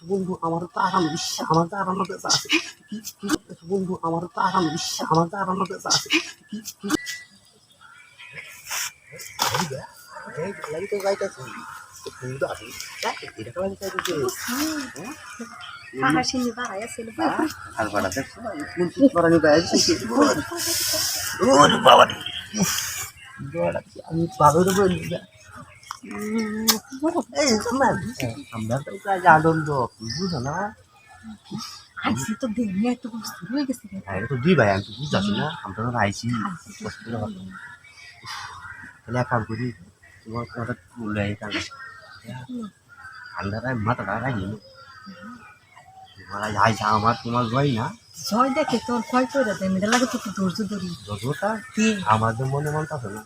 বন্ধু আমার তো আরাম বিশ্বাস আমার তো আরাম আছে কি কি বন্ধু আমার তো আরাম বিশ্বাস আমার তো আরাম আছে কি কি এই লাগি তো যাইতাছি বন্ধু আসি এটা কেমন যাইতাছে হাসিনি বাড়াইয়া ছিল আর বাড়াতে কোন কি করানি বাইছে ওরে বাবা রে আমি ভালো করে এই সমান আমরা তো কাজ আনন্দ বুঝো না আইসি তো দেখলে এত কষ্ট হয়ে গেছে এটা তো দুই ভাই আমি তো বুঝতেছি না আমরা তো আইছি তাহলে এক কাম করি তোমার কথা বলে তাহলে ঠান্ডাটায় মাথাটা রাখি আইসা আমার তোমার ভাই না জয় দেখে তোর ভয় করে দেয় মেয়েদের লাগে তো একটু ধৈর্য ধরি যতটা কি আমাদের মনে মনটা না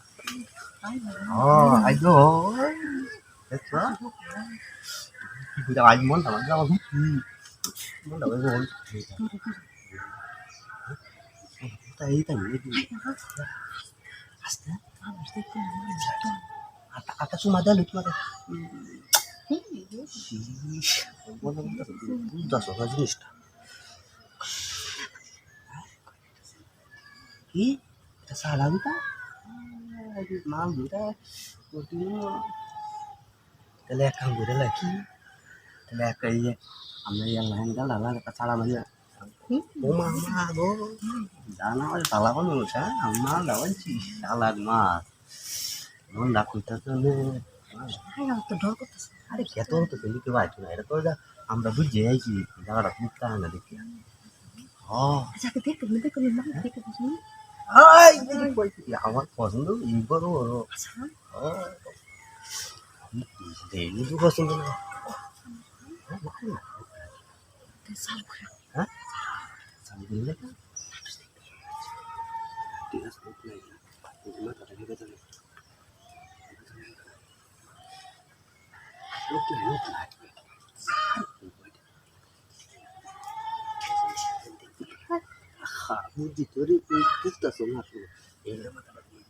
ও আইজো দেখছো কি বুঝা আজ মনটা মানে আমার কি মনটা বল তাই তাই আস্তে আটা সুমা দেন তোমাদের বুঝতেছো না জিনিসটা কি এটা সারা দিতা মাল দুটা তাহলে এক কাম করে কি তাহলে একটা ইয়ে আমরা ইয়ে লাইন গাল ডালা একটা ছাড়া মারিয়া ও মামা গো জানা ওই তালা কোন হচ্ছে আমা দাওয়াইছি শালার মাছ মন ডাকুইতা তো তো ডর করতেছে আরে খেতে তো পেলি কেউ আইতো না এটা তো আমরা বুঝে আইছি জায়গাটা মুক্তা না দেখি আচ্ছা দেখতে দেখতে মানে দেখতে বুঝলি আমার পছন্দ এইবার আচ্ছা এইগুলো পছন্দ না সাল করে হ্যাঁ দিলে ঠিক আছে বুঝি তোর বুঝতেছো না আসলে এইগুলো মাথাটা দিয়ে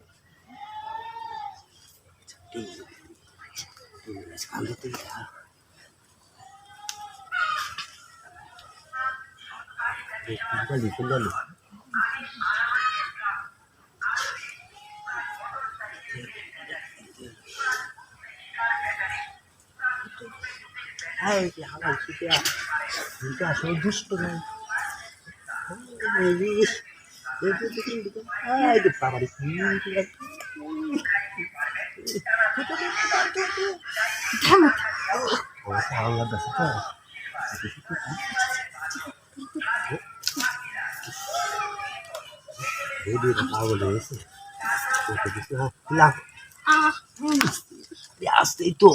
আসলে দুষ্ট নাই বাবার ভালো লাগতেছে তো পাগল হয়েছে আসতেই তো